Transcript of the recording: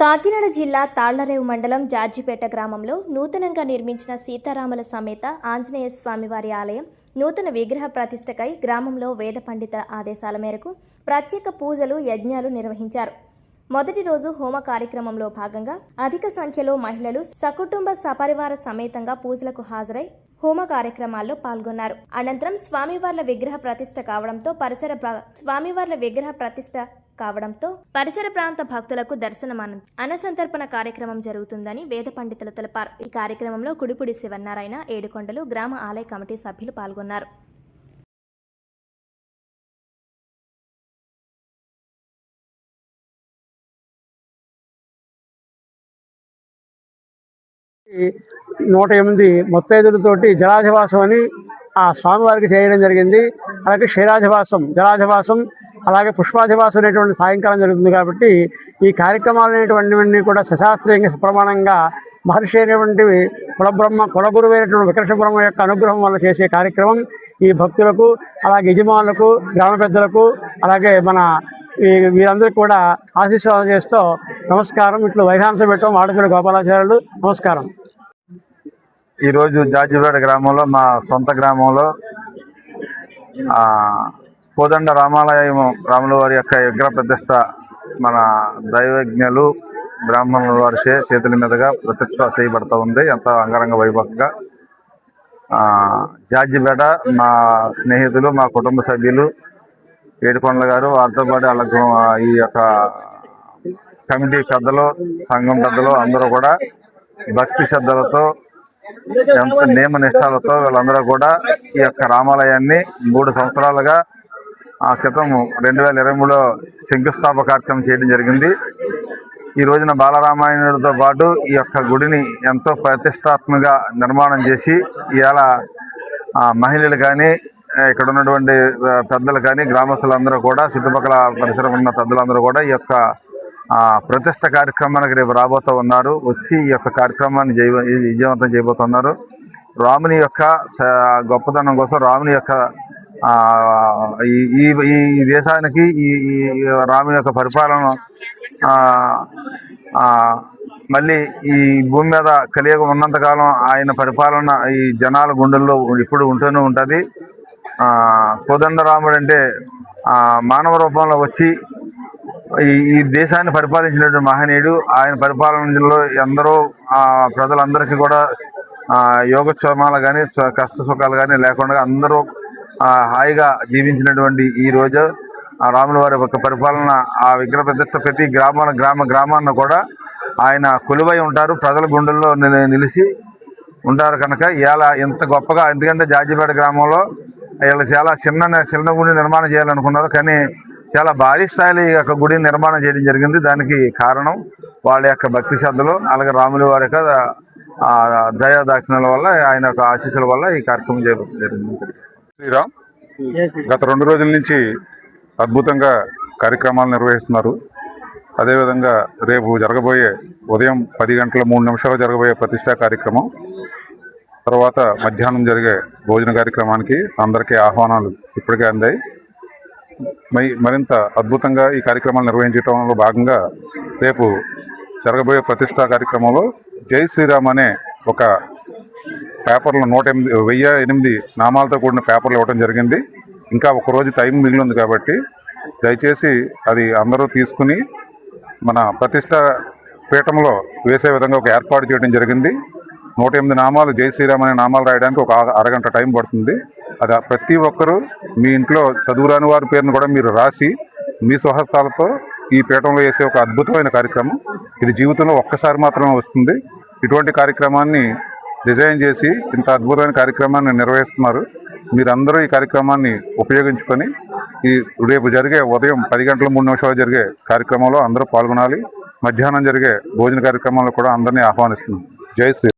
కాకినాడ జిల్లా తాళ్లరేవు మండలం జార్జిపేట గ్రామంలో నూతనంగా నిర్మించిన సీతారాముల సమేత ఆంజనేయ స్వామివారి ఆలయం నూతన విగ్రహ ప్రతిష్టకై గ్రామంలో వేద పండిత ఆదేశాల మేరకు ప్రత్యేక పూజలు యజ్ఞాలు నిర్వహించారు. మొదటి రోజు హోమ కార్యక్రమంలో భాగంగా అధిక సంఖ్యలో మహిళలు సకుటుంబ సపరివార సమేతంగా పూజలకు హాజరై హోమ కార్యక్రమాల్లో పాల్గొన్నారు. అనంతరం స్వామివార్ల విగ్రహ ప్రతిష్ఠ కావడంతో పరిసర ప్రాంత భక్తులకు దర్శనం అన్నసంతర్పణ కార్యక్రమం జరుగుతుందని వేద పండితులు తెలిపారు. ఈ కార్యక్రమంలో కుడిపుడి శివనారాయణ, ఏడుకొండలు గ్రామ ఆలయ కమిటీ సభ్యులు పాల్గొన్నారు. నూట 8 ముత్తైదులతోటి జలాధివాసం అని ఆ స్వామివారికి చేయడం జరిగింది. అలాగే క్షీరాధివాసం, జలాధివాసం, అలాగే పుష్పాధివాసం అనేటువంటి సాయంకాలం జరుగుతుంది. కాబట్టి ఈ కార్యక్రమాలు అనేటువంటివన్నీ కూడా శశాస్త్రీయంగా ప్రమాణంగా మహర్షి అయినటువంటి కులగురువు అయినటువంటి వికర్ష బ్రహ్మ యొక్క అనుగ్రహం వల్ల చేసే కార్యక్రమం ఈ భక్తులకు, అలాగే యజమానులకు, గ్రామ పెద్దలకు, అలాగే మన వీరందరికీ కూడా ఆశీస్సులు చేస్తూ నమస్కారం. ఇట్లు వైహాంస పెట్టం ఆడపిల్ల గోపాలాచార్యులు. నమస్కారం. ఈరోజు జార్జిపేట గ్రామంలో, మా సొంత గ్రామంలో కోదండ రామాలయం రాముల వారి యొక్క విగ్రహ ప్రతిష్ట మన దైవజ్ఞులు బ్రాహ్మణుల వారి చేతుల మీదుగా ప్రతిష్ట చేయబడుతూ ఉంది. ఎంతో అంగరంగ వైభవంగా జార్జిపేట మా స్నేహితులు, మా కుటుంబ సభ్యులు, ఏడుకొండల గారు, వారితో పాటు వాళ్ళకు ఈ యొక్క కమిటీ పెద్దలు, సంఘం పెద్దలు అందరూ కూడా భక్తి శ్రద్ధలతో, ఎంత నియమ నిష్టాలతో వీళ్ళందరూ కూడా ఈ యొక్క రామాలయాన్ని 3 సంవత్సరాలుగా క్రితం 2023లో శంకుస్థాపన కార్యక్రమం చేయడం జరిగింది. ఈ రోజున బాలరామాయణుడితో పాటు ఈ యొక్క గుడిని ఎంతో ప్రతిష్టాత్మకంగా నిర్మాణం చేసి ఇవాళ మహిళలు కానీ, ఇక్కడ ఉన్నటువంటి పెద్దలు కానీ, గ్రామస్తులందరూ కూడా, చుట్టుపక్కల పరిసరం ఉన్న పెద్దలందరూ కూడా ఈ యొక్క ప్రతిష్ట కార్యక్రమానికి రేపు రాబోతూ ఉన్నారు. వచ్చి ఈ యొక్క కార్యక్రమాన్ని విజయవంతం చేయబోతున్నారు. రాముని యొక్క గొప్పతనం కోసం, రాముని యొక్క ఈ దేశానికి ఈ రాముని యొక్క పరిపాలన మళ్ళీ ఈ భూమి మీద కలియుగం ఉన్నంతకాలం ఆయన పరిపాలన ఈ జనాల గుండెల్లో ఇప్పుడు ఉంటూనే ఉంటుంది. కోదండరాముడు అంటే మానవ రూపంలో వచ్చి ఈ దేశాన్ని పరిపాలించినటువంటి మహనీయుడు. ఆయన పరిపాలనలో ఎందరో ప్రజలందరికీ కూడా యోగక్షేమాలు కానీ, కష్ట సుఖాలు కానీ లేకుండా అందరూ హాయిగా జీవించినటువంటి ఈ రోజు రాముల వారి యొక్క పరిపాలన, ఆ విగ్రహ ప్రతిష్ట ప్రతి గ్రామాన్ని కూడా ఆయన కొలువై ఉంటారు. ప్రజల గుండెల్లో నిలిచి ఉంటారు. కనుక ఇవాళ ఎంత గొప్పగా, ఎందుకంటే జార్జిపేట గ్రామంలో వీళ్ళు చాలా చిన్న గుడి నిర్మాణం చేయాలనుకున్నారు. కానీ చాలా భారీ స్థాయిలో ఈ యొక్క గుడిని నిర్మాణం చేయడం జరిగింది. దానికి కారణం వాళ్ళ యొక్క భక్తి శ్రద్ధలు, అలాగే రాముల వారి యొక్క దయాదాక్షిణ్యాల వల్ల, ఆయన యొక్క ఆశీస్సుల వల్ల ఈ కార్యక్రమం చేయడం జరిగింది. శ్రీరామ్ గత 2 రోజుల నుంచి అద్భుతంగా కార్యక్రమాలు నిర్వహిస్తున్నారు. అదేవిధంగా రేపు జరగబోయే ఉదయం 10 గంటల 3 నిమిషాలు జరగబోయే ప్రతిష్టా కార్యక్రమం, తర్వాత మధ్యాహ్నం జరిగే భోజన కార్యక్రమానికి అందరికీ ఆహ్వానాలు ఇప్పటికే అందాయి. మరింత అద్భుతంగా ఈ కార్యక్రమాలు నిర్వహించడంలో భాగంగా రేపు జరగబోయే ప్రతిష్టా కార్యక్రమంలో జై శ్రీరామ్ అనే ఒక పేపర్లో 1008 నామాలతో కూడిన పేపర్లు ఇవ్వడం జరిగింది. ఇంకా 1 రోజు టైం మిగిలింది కాబట్టి దయచేసి అది అందరూ తీసుకుని మన ప్రతిష్ట పీఠంలో వేసే విధంగా ఒక ఏర్పాటు చేయడం జరిగింది. 108 నామాలు, జై శ్రీరామ్ అనే నామాలు రాయడానికి ఒక అరగంట టైం పడుతుంది. అది ప్రతి ఒక్కరూ మీ ఇంట్లో చదువురాని వారి పేరును కూడా మీరు రాసి మీ స్వహస్తాలతో ఈ పీఠంలో వేసే ఒక అద్భుతమైన కార్యక్రమం. ఇది జీవితంలో ఒక్కసారి మాత్రమే వస్తుంది. ఇటువంటి కార్యక్రమాన్ని డిజైన్ చేసి ఇంత అద్భుతమైన కార్యక్రమాన్ని నిర్వహిస్తున్నారు. మీరందరూ ఈ కార్యక్రమాన్ని ఉపయోగించుకొని ఈ రేపు జరిగే ఉదయం 10 గంటల 3 నిమిషాలు జరిగే కార్యక్రమంలో అందరూ పాల్గొనాలి. మధ్యాహ్నం జరిగే భోజన కార్యక్రమంలో కూడా అందరినీ ఆహ్వానిస్తున్నాం. జై శ్రీ